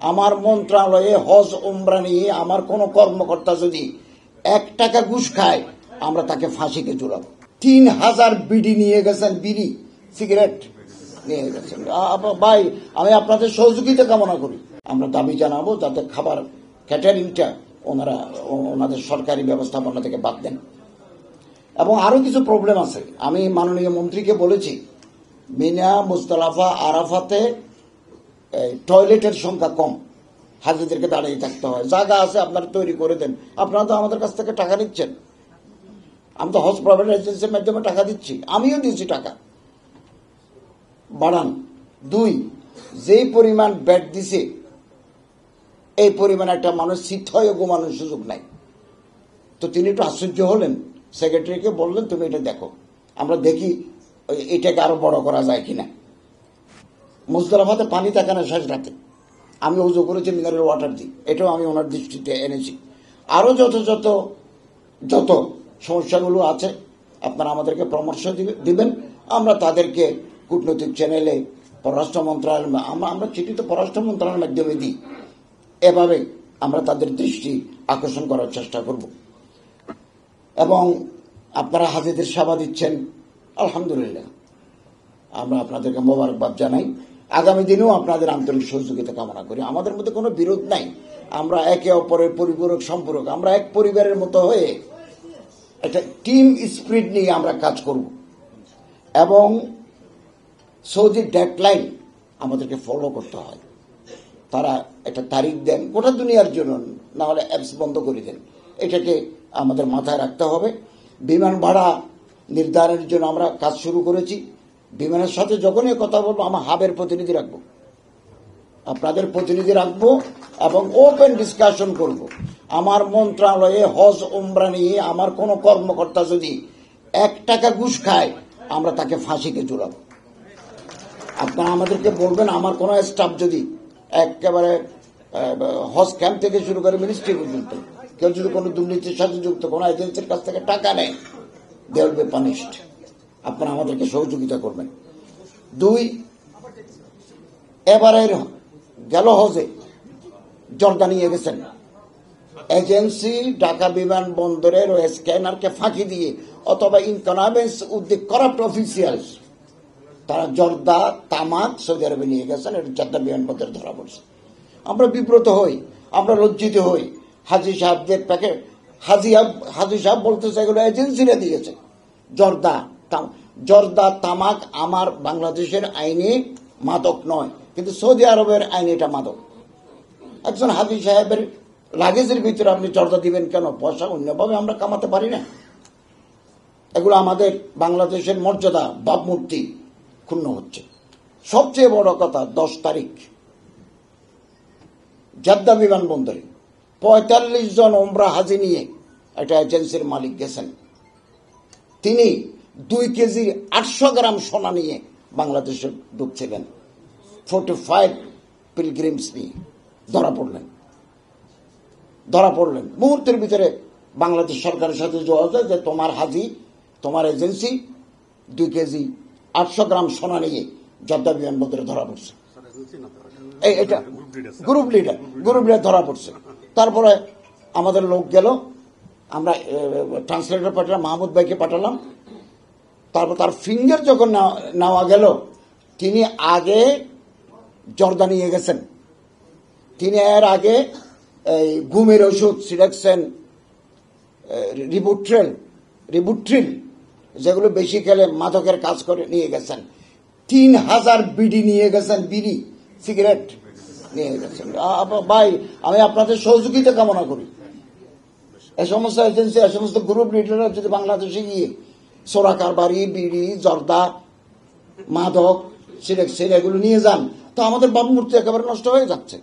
আমার মন্ত্রণালয়ে হজ উমরা নিয়ে আমার কোন কর্মকর্তা যদি 1 টাকা ঘুষ খায় আমরা তাকে ফাঁসিকে ঝুলাবো। 3000 বিডি নিয়ে গেছেন, বিড়ি সিগারেট নিয়ে গেছেন। ভাই, আমি আপনাদের সহযোগিতা কামনা করি। আমরা দাবি জানাবো যাতে খাবার ক্যাটারিংটা ওনাদের সরকারি ব্যবস্থাপনা থেকে বাদ দেন। এবং আরো কিছু প্রবলেম আছে। আমি মাননীয় মন্ত্রীকে বলেছি, মিনা, মুজদালিফা, আরাফাতে টয়লেটের সংখ্যা কম, হাজিদেরকে দাঁড়িয়ে থাকতে হয়। জায়গা আছে, আপনারা তৈরি করে দেন। আপনারা তো আমাদের কাছ থেকে টাকা নিচ্ছেন, আমি তো হজ প্রাইভেট এজেন্সির মাধ্যমে টাকা দিচ্ছি, আমিও দিচ্ছি টাকা, বাড়ান। 2, যেই পরিমাণ বেড দিছে এই পরিমাণ একটা মানুষ শীত হয়ে ঘুমানোর সুযোগ নাই। তো তিনি একটু আশ্চর্য হলেন, সেক্রেটারিকে বললেন তুমি এটা দেখো, আমরা দেখি এটাকে আরো বড় করা যায় কিনা। মুজদালিফাতে পানি থাকে না শেষ রাতে, আমি উজু করেছি মিনারেল ওয়াটার দিই, এটাও আমি ওনার দৃষ্টিতে এনেছি। আরো যত সমস্যাগুলো আছে আপনারা আমাদেরকে পরামর্শ দিবেন, আমরা তাদেরকে কূটনৈতিক চ্যানেলে, পররাষ্ট্র মন্ত্রণালয়, আমরা চিঠি তো পররাষ্ট্র মন্ত্রণালয়ের মাধ্যমে দিই, এভাবে আমরা তাদের দৃষ্টি আকর্ষণ করার চেষ্টা করব। এবং আপনারা হাজিদের সেবা দিচ্ছেন, আলহামদুলিল্লাহ, আমরা আপনাদেরকে মোবারকবাদ জানাই। আগামী দিনেও আপনাদের আন্তরিক সহযোগিতা কামনা করি। আমাদের মধ্যে কোনো বিরোধ নাই, আমরা একে অপরের পরিপূরক সম্পূরক, আমরা এক পরিবারের মতো হয়ে একটা টিম স্পিরিট নিয়ে আমরা কাজ করব। এবং সৌদি ডেডলাইন আমাদেরকে ফলো করতে হয়। তারা একটা তারিখ দেন গোটা দুনিয়ার জন্য, না হলে অ্যাপস বন্ধ করে দেন, এটাকে আমাদের মাথায় রাখতে হবে। বিমান ভাড়া নির্ধারণের জন্য আমরা কাজ শুরু করেছি। বিমানের সাথে যখনই কথা বলবো আমার হাবের প্রতিনিধি রাখবো, আপনাদের প্রতিনিধি রাখবো এবং ওপেন ডিসকাশন করব। আমার মন্ত্রণালয়ে হজ উমরা নিয়ে আমার কোন কর্মকর্তা যদি 1 টাকা ঘুষ খায় আমরা তাকে ফাঁসিকে ঝুলাবো। আপনারা আমাদেরকে বলবেন, আমার কোন স্টাফ যদি একেবারে হজ ক্যাম্প থেকে শুরু করে মিনিস্ট্রি পর্যন্ত কেউ যদি কোনো দুর্নীতির সাথে যুক্ত কোনো এজেন্সির কাছ থেকে টাকা নেয়, দে উইল বি পানিশড। আপনারা আমাদেরকে সহযোগিতা করবেন। 2, এবারের গেল হজে জর্দা নিয়ে গেছেন এজেন্সি, ঢাকা বিমানবন্দরের ওই স্ক্যানারকে ফাঁকি দিয়ে অথবা ইনকনভেন্স উদ্যোগ করাপ্ট অফিসিয়ালস, তারা জর্দা, তামাক সৌদি আরবে নিয়ে গেছেন, এটা জর্দা বিমানবন্দরে ধরা পড়ছে। আমরা বিব্রত হই, আমরা লজ্জিত হই। হাজি সাহেবদের প্যাকেট, হাজি সাহেব বলতেছে এগুলো এজেন্সিরা দিয়েছে। জর্দা, তামাক আমার বাংলাদেশের আইনে মাদক নয়, কিন্তু সৌদি আরবের আইনে এটা মাদক। একজন হাজি সাহেবের লাগেজের ভিতরে আপনি জর্দা দিবেন কেন? পয়সা অন্যভাবে আমরা কামাতে পারি না? এগুলো আমাদের বাংলাদেশের মর্যাদা, ভাবমূর্তি ক্ষুণ্ণ হচ্ছে। সবচেয়ে বড় কথা, 10 তারিখ জেদ্দা বিমানবন্দরে 45 জন ওমরা হাজি নিয়ে একটা এজেন্সির মালিক গেছেন। তিনি 2 কেজি 800 গ্রাম সোনা নিয়ে বাংলাদেশে ঢুকছিলেন। 45 পিলগ্রিমস নিয়ে ধরা পড়লেন। মুহূর্তের ভিতরে বাংলাদেশ সরকারের সাথে যোগাযোগ, যে তোমার হাজি, তোমার এজেন্সি 2 কেজি 800 গ্রাম সোনা নিয়ে জেদ্দা বিমানবন্দরে ধরা পড়ছে। এটা গ্রুপ লিডার ধরা পড়ছে। তারপরে আমাদের লোক গেল, আমরা ট্রান্সলেটর পাঠালাম, মাহমুদ ভাইকে পাঠালাম। তারপর তার ফিঙ্গার যখন নেওয়া গেল, তিনি আগে জর্দা নিয়ে গেছেন, তিনি এর আগে এই ঘুমের ওষুধ সিডাক্সেন, রিবুট্রিল যেগুলো বেশি খেলে মাদকের কাজ করে নিয়ে গেছেন। 3000 বিডি নিয়ে গেছেন, বিড়ি সিগারেট নিয়ে গেছেন। ভাই, আমি আপনাদের সহযোগিতা কামনা করি। এই সমস্ত এজেন্সি, এই সমস্ত গ্রুপ লিডাররা যদি বাংলাদেশে গিয়ে সোরা কারবারি, বিড়ি, জর্দা, মাদক, সিলেকশন এগুলো নিয়ে যান, তো আমাদের ভাবমূর্তি একেবারে নষ্ট হয়ে যাচ্ছে।